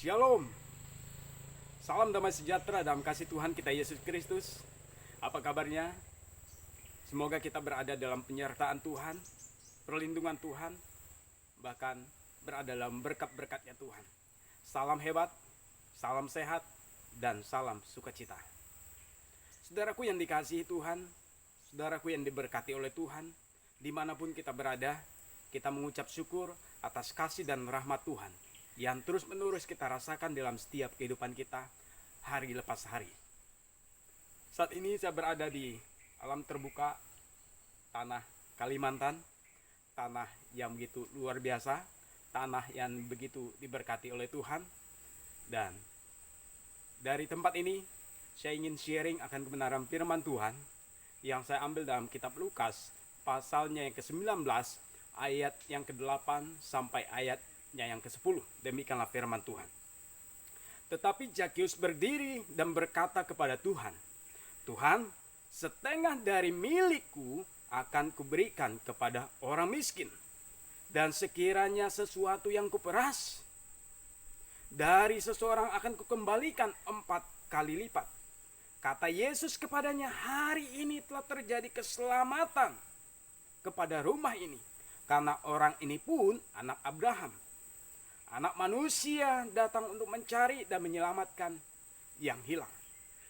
Shalom. Salam damai sejahtera dalam kasih Tuhan kita Yesus Kristus. Apa kabarnya? Semoga kita berada dalam penyertaan Tuhan, perlindungan Tuhan, bahkan berada dalam berkat-berkatnya Tuhan. Salam hebat, salam sehat, dan salam sukacita. Saudaraku yang dikasihi Tuhan, saudaraku yang diberkati oleh Tuhan, dimanapun kita berada, kita mengucap syukur atas kasih dan rahmat Tuhan yang terus-menerus kita rasakan dalam setiap kehidupan kita hari lepas hari. Saat ini saya berada di alam terbuka tanah Kalimantan, tanah yang begitu luar biasa, tanah yang begitu diberkati oleh Tuhan. Dan dari tempat ini saya ingin sharing akan kebenaran firman Tuhan yang saya ambil dalam kitab Lukas pasalnya yang ke-19 ayat yang ke-8 sampai ayatnya yang ke-10. Demikianlah firman Tuhan. Tetapi Zakeus berdiri dan berkata kepada Tuhan, "Tuhan, setengah dari milikku akan kuberikan kepada orang miskin. Dan sekiranya sesuatu yang kuperas dari seseorang akan kukembalikan 4 kali lipat." Kata Yesus kepadanya, "Hari ini telah terjadi keselamatan kepada rumah ini, karena orang ini pun anak Abraham. Anak manusia datang untuk mencari dan menyelamatkan yang hilang."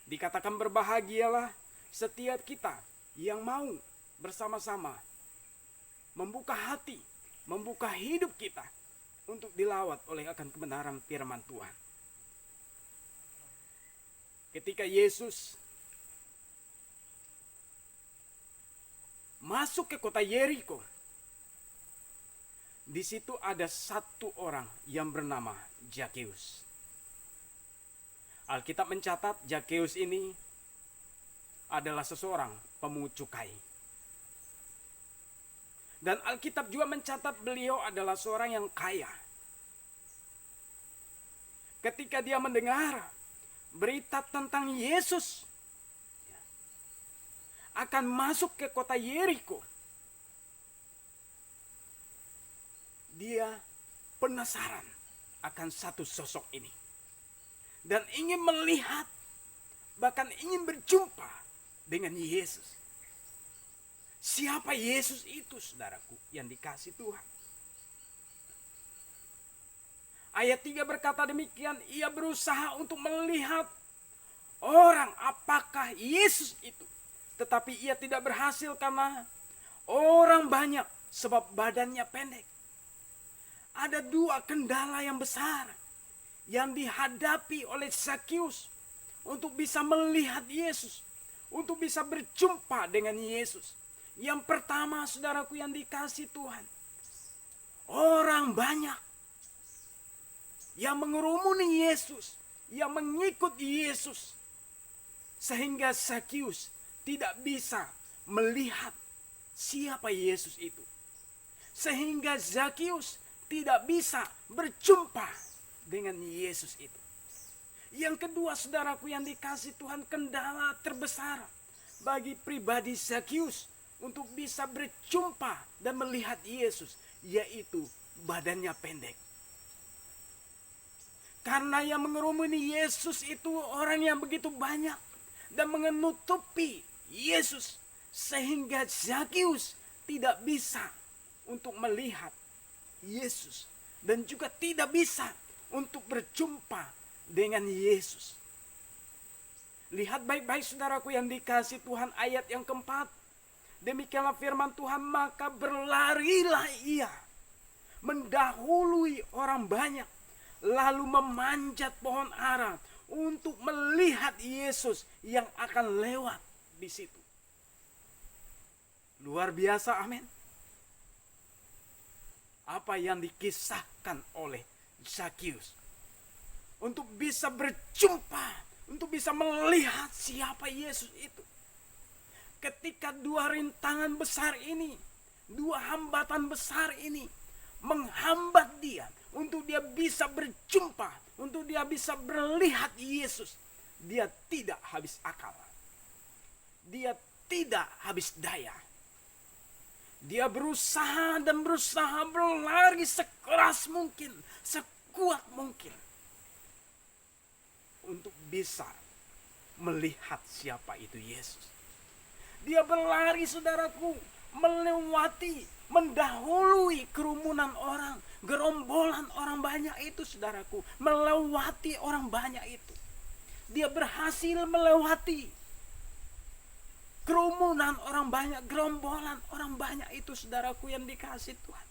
Dikatakan berbahagialah setiap kita yang mau bersama-sama membuka hati, membuka hidup kita untuk dilawat oleh akan kebenaran firman Tuhan. Ketika Yesus masuk ke kota Yeriko, di situ ada satu orang yang bernama Zakeus. Alkitab mencatat Zakeus ini adalah seseorang pemungut cukai. Dan Alkitab juga mencatat beliau adalah seorang yang kaya. Ketika dia mendengar berita tentang Yesus akan masuk ke kota Yeriko, dia penasaran akan satu sosok ini dan ingin melihat, bahkan ingin berjumpa dengan Yesus. Siapa Yesus itu, saudaraku yang dikasih Tuhan? Ayat 3 berkata demikian, ia berusaha untuk melihat orang apakah Yesus itu. Tetapi ia tidak berhasil karena orang banyak, sebab badannya pendek. Ada 2 kendala yang besar yang dihadapi oleh Zakeus untuk bisa melihat Yesus, untuk bisa berjumpa dengan Yesus. Yang pertama, saudaraku yang dikasih Tuhan, orang banyak yang mengerumuni Yesus, yang mengikut Yesus, sehingga Zakeus tidak bisa melihat siapa Yesus itu. Sehingga Zakeus tidak bisa berjumpa dengan Yesus itu. Yang kedua, saudaraku yang dikasih Tuhan, kendala terbesar bagi pribadi Zakeus untuk bisa berjumpa dan melihat Yesus, yaitu badannya pendek. Karena yang mengerumuni Yesus itu orang yang begitu banyak dan menutupi Yesus, sehingga Zakeus tidak bisa untuk melihat Yesus dan juga tidak bisa untuk berjumpa dengan Yesus. Lihat baik-baik, saudaraku yang dikasih Tuhan, ayat yang keempat. Demikianlah firman Tuhan, maka berlarilah ia mendahului orang banyak, lalu memanjat pohon ara untuk melihat Yesus yang akan lewat di situ. Luar biasa, amin. Apa yang dikisahkan oleh Zakeus untuk bisa berjumpa, untuk bisa melihat siapa Yesus itu. Ketika 2 rintangan besar ini, 2 hambatan besar ini menghambat dia untuk dia bisa berjumpa, untuk dia bisa melihat Yesus, dia tidak habis akal. Dia tidak habis daya. Dia berusaha dan berusaha berlari sekeras mungkin, sekuat mungkin. untuk bisa melihat siapa itu Yesus. Dia berlari, saudaraku, melewati, mendahului kerumunan orang, gerombolan orang banyak itu, saudaraku, melewati orang banyak itu. Dia berhasil melewati kerumunan orang banyak, gerombolan orang banyak itu, saudaraku yang dikasihi Tuhan.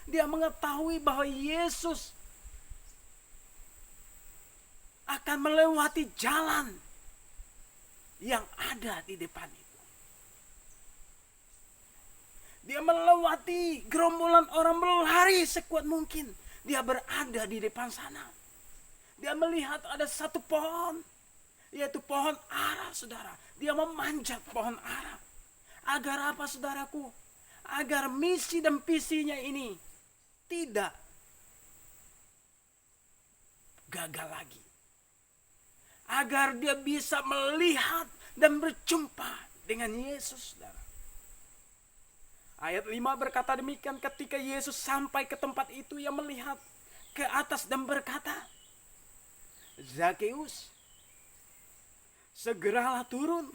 Dia mengetahui bahwa Yesus akan melewati jalan yang ada di depan itu. Dia melewati gerombolan orang berlari sekuat mungkin. Dia berada di depan sana. Dia melihat ada satu pohon, yaitu pohon ara, saudara. Dia memanjat pohon ara. Agar apa, saudaraku? Agar misi dan visinya ini tidak gagal lagi. Agar dia bisa melihat dan berjumpa dengan Yesus, saudara. Ayat 5 berkata demikian, ketika Yesus sampai ke tempat itu, ia melihat ke atas dan berkata, Zakheus, segeralah turun,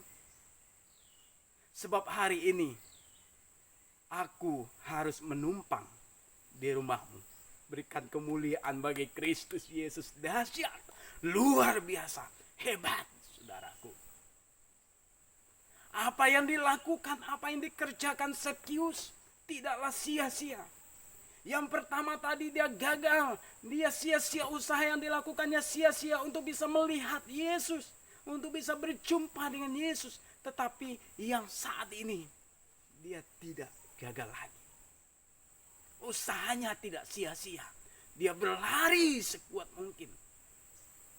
sebab hari ini aku harus menumpang di rumahmu. Berikan kemuliaan bagi Kristus Yesus. Dahsyat, luar biasa, hebat, saudaraku. Apa yang dilakukan, apa yang dikerjakan Zakheus tidaklah sia-sia. Yang pertama tadi dia gagal, dia sia-sia, usaha yang dilakukannya sia-sia untuk bisa melihat Yesus, untuk bisa berjumpa dengan Yesus. Tetapi yang saat ini dia tidak gagal lagi. Usahanya tidak sia-sia. Dia berlari sekuat mungkin,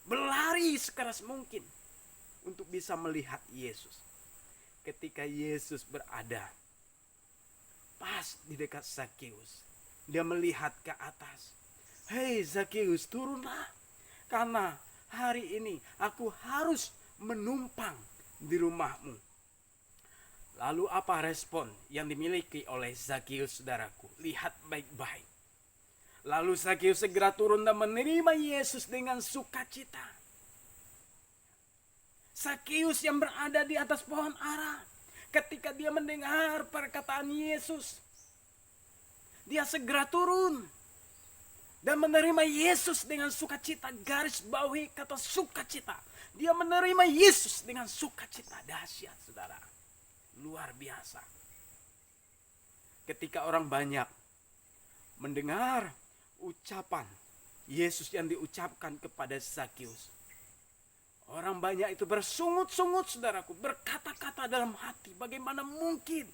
berlari sekeras mungkin untuk bisa melihat Yesus. Ketika Yesus berada pas di dekat Zakheus, dia melihat ke atas. Hei Zakheus, turunlah, karena hari ini aku harus menumpang di rumahmu. Lalu apa respon yang dimiliki oleh Zakheus, saudaraku? Lihat baik-baik. Lalu Zakheus segera turun dan menerima Yesus dengan sukacita. Zakheus yang berada di atas pohon ara, ketika dia mendengar perkataan Yesus, dia segera turun dan menerima Yesus dengan sukacita. Garis bawahi kata sukacita. Dia menerima Yesus dengan sukacita. Dahsyat, saudara, luar biasa. Ketika orang banyak mendengar ucapan Yesus yang diucapkan kepada Zakheus, orang banyak itu bersungut-sungut, saudaraku, berkata-kata dalam hati, bagaimana mungkin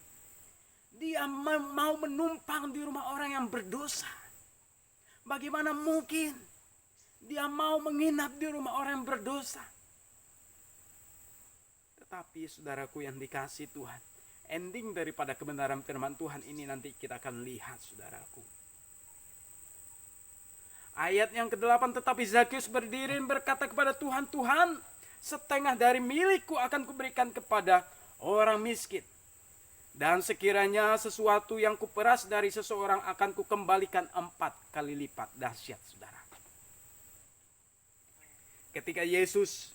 dia mau menumpang di rumah orang yang berdosa? Bagaimana mungkin dia mau menginap di rumah orang yang berdosa? Tetapi saudaraku yang dikasihi Tuhan, ending daripada kebenaran firman Tuhan ini nanti kita akan lihat, saudaraku. Ayat yang ke-8, tetapi Zakheus berdiri dan berkata kepada Tuhan, Tuhan, setengah dari milikku akan kuberikan kepada orang miskin. Dan sekiranya sesuatu yang kuperas dari seseorang akan kukembalikan 4 kali lipat. Dahsyat, saudara. Ketika Yesus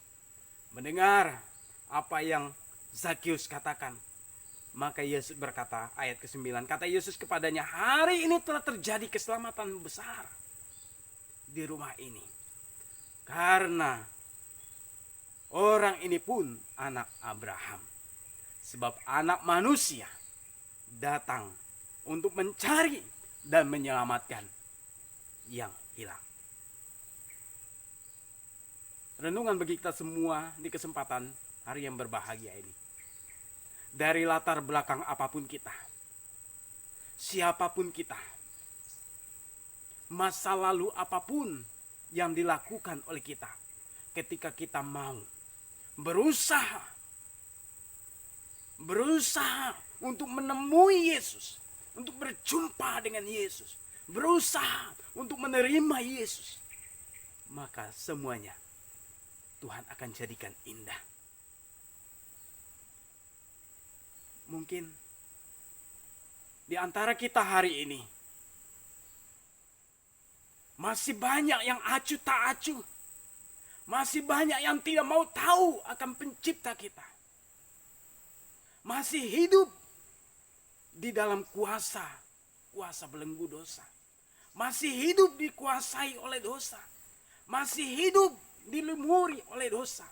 mendengar apa yang Zakheus katakan, maka Yesus berkata, ayat ke-9, kata Yesus kepadanya, hari ini telah terjadi keselamatan besar di rumah ini, karena orang ini pun anak Abraham. Sebab anak manusia datang untuk mencari dan menyelamatkan yang hilang. Renungan bagi kita semua di kesempatan hari yang berbahagia ini. Dari latar belakang apapun kita, siapapun kita, masa lalu apapun yang dilakukan oleh kita, ketika kita mau berusaha untuk menemui Yesus, untuk berjumpa dengan Yesus, berusaha untuk menerima Yesus, maka semuanya Tuhan akan jadikan indah. Mungkin di antara kita hari ini masih banyak yang acuh tak acuh, Masih banyak yang tidak mau tahu akan pencipta kita. Masih hidup di dalam kuasa belenggu dosa. Masih hidup dikuasai oleh dosa. Masih hidup dilumuri oleh dosa.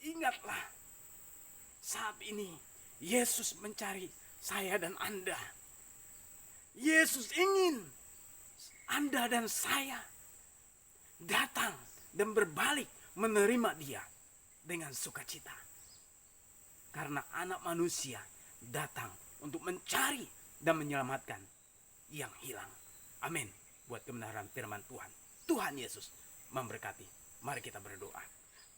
Ingatlah, saat ini Yesus mencari saya dan Anda. Yesus ingin Anda dan saya datang dan berbalik menerima Dia dengan sukacita. Karena anak manusia datang untuk mencari dan menyelamatkan yang hilang. Amin. Buat kebenaran firman Tuhan. Tuhan Yesus memberkati. Mari kita berdoa.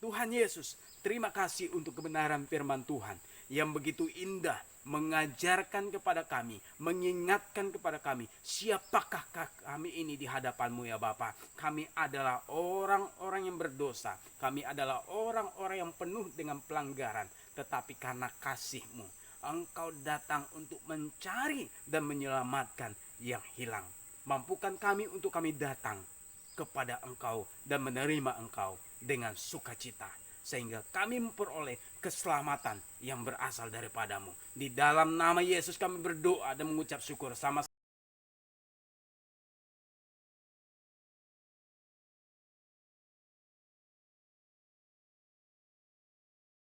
Tuhan Yesus, terima kasih untuk kebenaran firman Tuhan yang begitu indah mengajarkan kepada kami, mengingatkan kepada kami, siapakah kami ini di hadapan-Mu ya Bapa. Kami adalah orang-orang yang berdosa, kami adalah orang-orang yang penuh dengan pelanggaran, tetapi karena kasih-Mu, Engkau datang untuk mencari dan menyelamatkan yang hilang. Mampukan kami untuk kami datang kepada Engkau dan menerima Engkau dengan sukacita, sehingga kami memperoleh keselamatan yang berasal daripada-Mu. Di dalam nama Yesus kami berdoa dan mengucap syukur sama